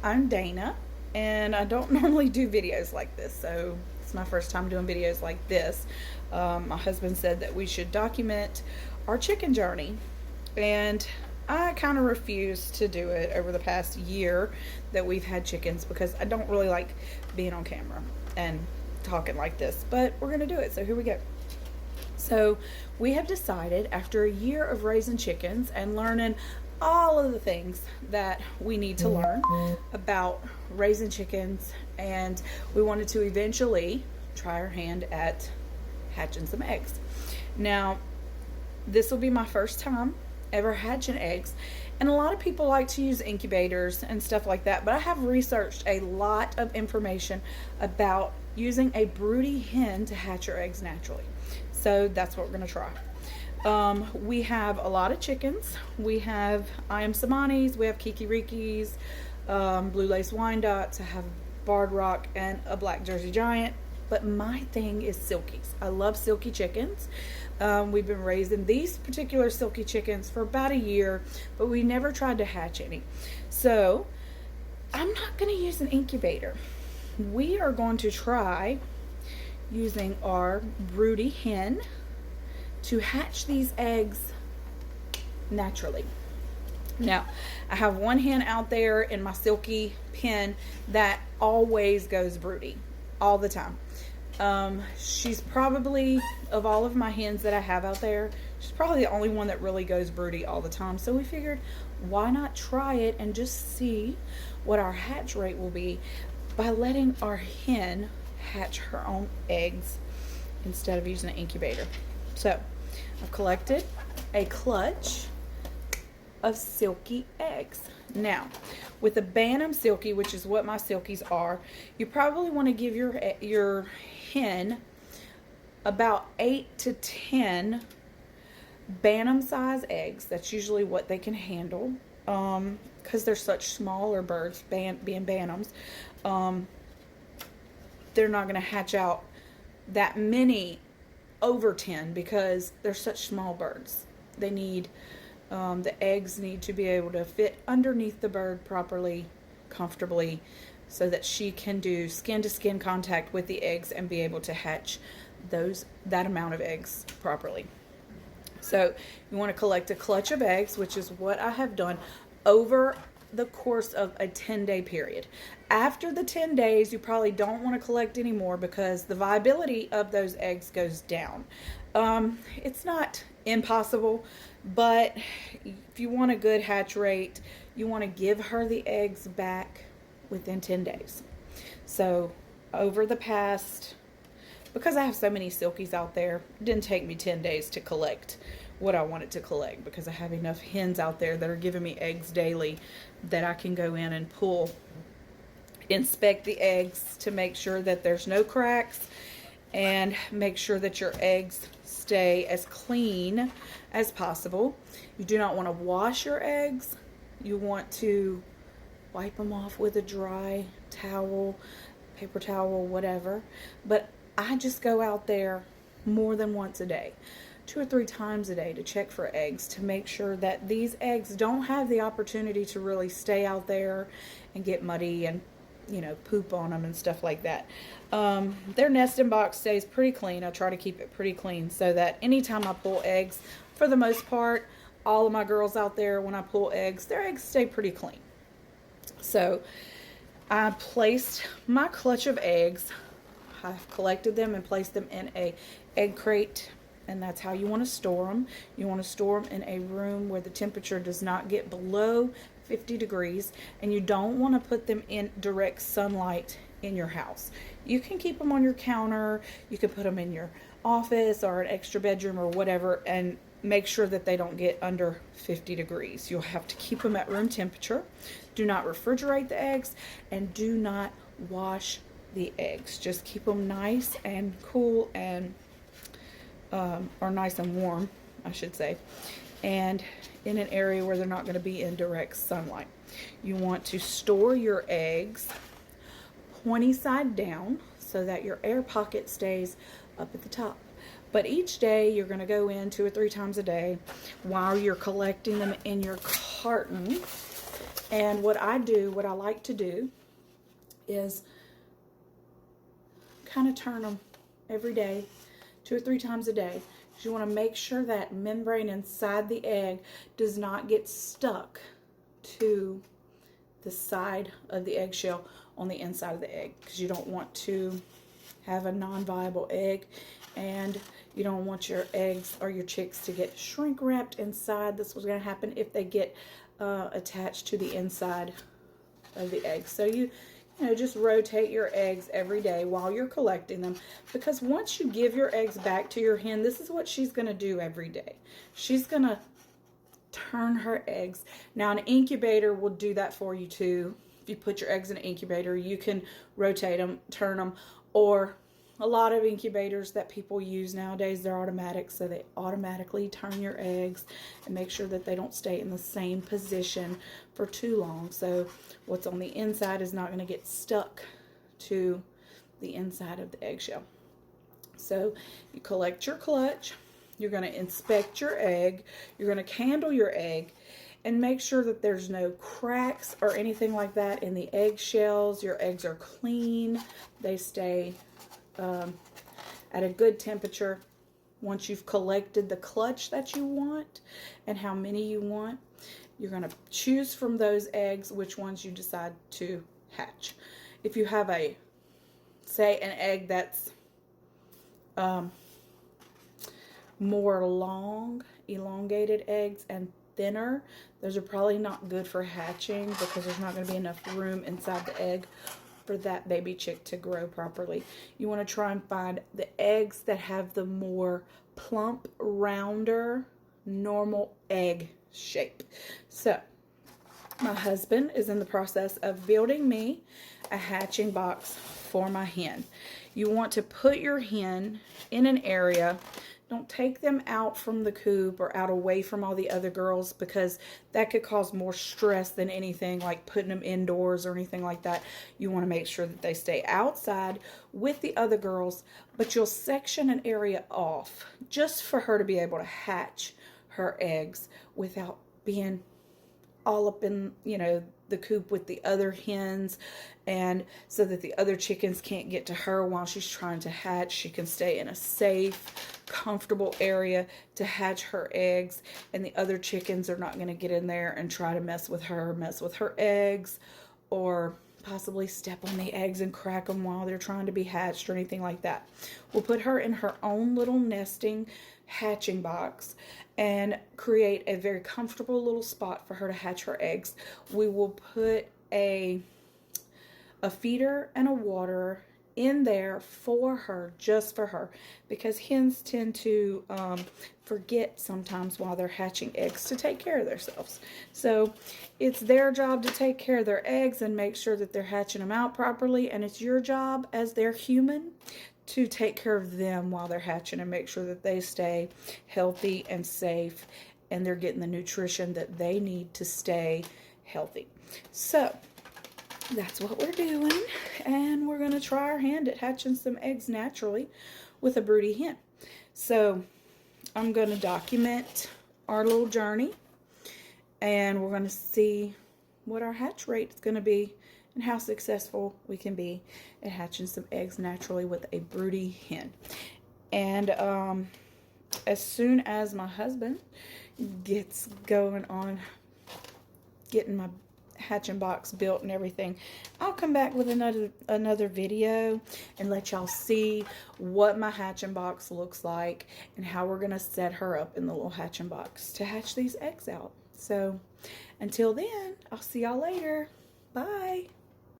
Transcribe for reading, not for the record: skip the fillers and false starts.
I'm Dana, and I don't normally do videos like this, so it's my first time doing videos like this. My husband said that we should document our chicken journey, and I kind of refused to do it over the past year that we've had chickens because I don't really like being on camera and talking like this, but we're going to do it, so here we go. So we have decided, after a year of raising chickens and learning all of the things that we need to learn about raising chickens, and we wanted to eventually try our hand at hatching some eggs. Now, this will be my first time ever hatching eggs, and a lot of people like to use incubators and stuff like that, but I have researched a lot of information about using a broody hen to hatch your eggs naturally. So that's what we're going to try. We have a lot of chickens. We have I am Samanis, we have Kikirikis, Blue Lace Wyandottes, I have Barred Rock, and a Black Jersey Giant. But my thing is silkies. I love silky chickens. We've been raising these particular silky chickens for about a year, but we never tried to hatch any. So I'm not going to use an incubator. We are going to try using our broody hen to hatch these eggs naturally. Now, I have one hen out there in my silky pen that always goes broody all the time. She's probably, of all of my hens that I have out there, she's probably the only one that really goes broody all the time. So we figured, why not try it and just see what our hatch rate will be by letting our hen hatch her own eggs instead of using an incubator. So I've collected a clutch of silky eggs. Now, with a Bantam Silky, which is what my silkies are, you probably want to give your hen about 8 to 10 Bantam size eggs. That's usually what they can handle, because they're such smaller birds, being Bantams. They're not going to hatch out that many over 10 because they're such small birds. They need, the eggs need to be able to fit underneath the bird properly, comfortably, so that she can do skin to skin contact with the eggs and be able to hatch that amount of eggs properly. So you want to collect a clutch of eggs, which is what I have done over the course of a 10-day period. After the 10 days, you probably don't want to collect anymore because the viability of those eggs goes down. It's not impossible, but if you want a good hatch rate, you want to give her the eggs back within 10 days. So over the past, because I have so many silkies out there, it didn't take me 10 days to collect what I wanted to collect because I have enough hens out there that are giving me eggs daily that I can go in and pull, inspect the eggs to make sure that there's no cracks, and make sure that your eggs stay as clean as possible. You do not want to wash your eggs. You want to wipe them off with a dry towel, paper towel, whatever. But I just go out there more than once a day, 2 or 3 times a day, to check for eggs, to make sure that these eggs don't have the opportunity to really stay out there and get muddy and, poop on them and stuff like that. Their nesting box stays pretty clean. I try to keep it pretty clean so that anytime I pull eggs, for the most part, all of my girls out there, when I pull eggs, their eggs stay pretty clean. So I placed my clutch of eggs. I've collected them and placed them in a egg crate, and that's how you want to store them. You want to store them in a room where the temperature does not get below 50 degrees, and you don't want to put them in direct sunlight in your house. You can keep them on your counter, you can put them in your office or an extra bedroom or whatever, and make sure that they don't get under 50 degrees. You'll have to keep them at room temperature. Do not refrigerate the eggs, and do not wash the eggs. Just keep them nice and cool and or nice and warm, I should say, and in an area where they're not going to be in direct sunlight. You want to store your eggs pointy side down so that your air pocket stays up at the top. But each day you're going to go in 2 or 3 times a day while you're collecting them in your carton And what I like to do is kind of turn them every day, 2 or 3 times a day. You want to make sure that membrane inside the egg does not get stuck to the side of the eggshell on the inside of the egg, because you don't want to have a non-viable egg, and you don't want your eggs or your chicks to get shrink wrapped inside. This was going to happen if they get attached to the inside of the egg. So you just rotate your eggs every day while you're collecting them, because once you give your eggs back to your hen, this is what she's going to do every day. She's going to turn her eggs. Now, an incubator will do that for you too. If you put your eggs in an incubator, you can rotate them, turn them, or a lot of incubators that people use nowadays, they're automatic, so they automatically turn your eggs and make sure that they don't stay in the same position for too long. So what's on the inside is not going to get stuck to the inside of the eggshell. So you collect your clutch, you're going to inspect your egg, you're going to candle your egg, and make sure that there's no cracks or anything like that in the eggshells. Your eggs are clean, they stay at a good temperature. Once you've collected the clutch that you want and how many you want, you're going to choose from those eggs which ones you decide to hatch. If you have say an egg that's more long, elongated eggs and thinner, those are probably not good for hatching, because there's not going to be enough room inside the egg for that baby chick to grow properly. You want to try and find the eggs that have the more plump, rounder, normal egg shape. So my husband is in the process of building me a hatching box for my hen. You want to put your hen in an area. Don't take them out from the coop or out away from all the other girls, because that could cause more stress than anything like putting them indoors or anything like that. You want to make sure that they stay outside with the other girls, but you'll section an area off just for her to be able to hatch her eggs without being all up in, the coop with the other hens, and so that the other chickens can't get to her while she's trying to hatch. She can stay in a safe, comfortable area to hatch her eggs, and the other chickens are not going to get in there and try to mess with her eggs, or possibly step on the eggs and crack them while they're trying to be hatched or anything like that. We'll put her in her own little nesting hatching box and create a very comfortable little spot for her to hatch her eggs. We will put a feeder and a waterer in there for her, just for her, because hens tend to forget sometimes while they're hatching eggs to take care of themselves. So it's their job to take care of their eggs and make sure that they're hatching them out properly, and it's your job as their human to take care of them while they're hatching and make sure that they stay healthy and safe and they're getting the nutrition that they need to stay healthy. So that's what we're doing, and we're going to try our hand at hatching some eggs naturally with a broody hen. So I'm going to document our little journey, and we're going to see what our hatch rate is going to be and how successful we can be at hatching some eggs naturally with a broody hen. And as soon as my husband gets going on getting my hatching box built and everything, I'll come back with another video and let y'all see what my hatching box looks like and how we're gonna set her up in the little hatching box to hatch these eggs out. So until then, I'll see y'all later. Bye.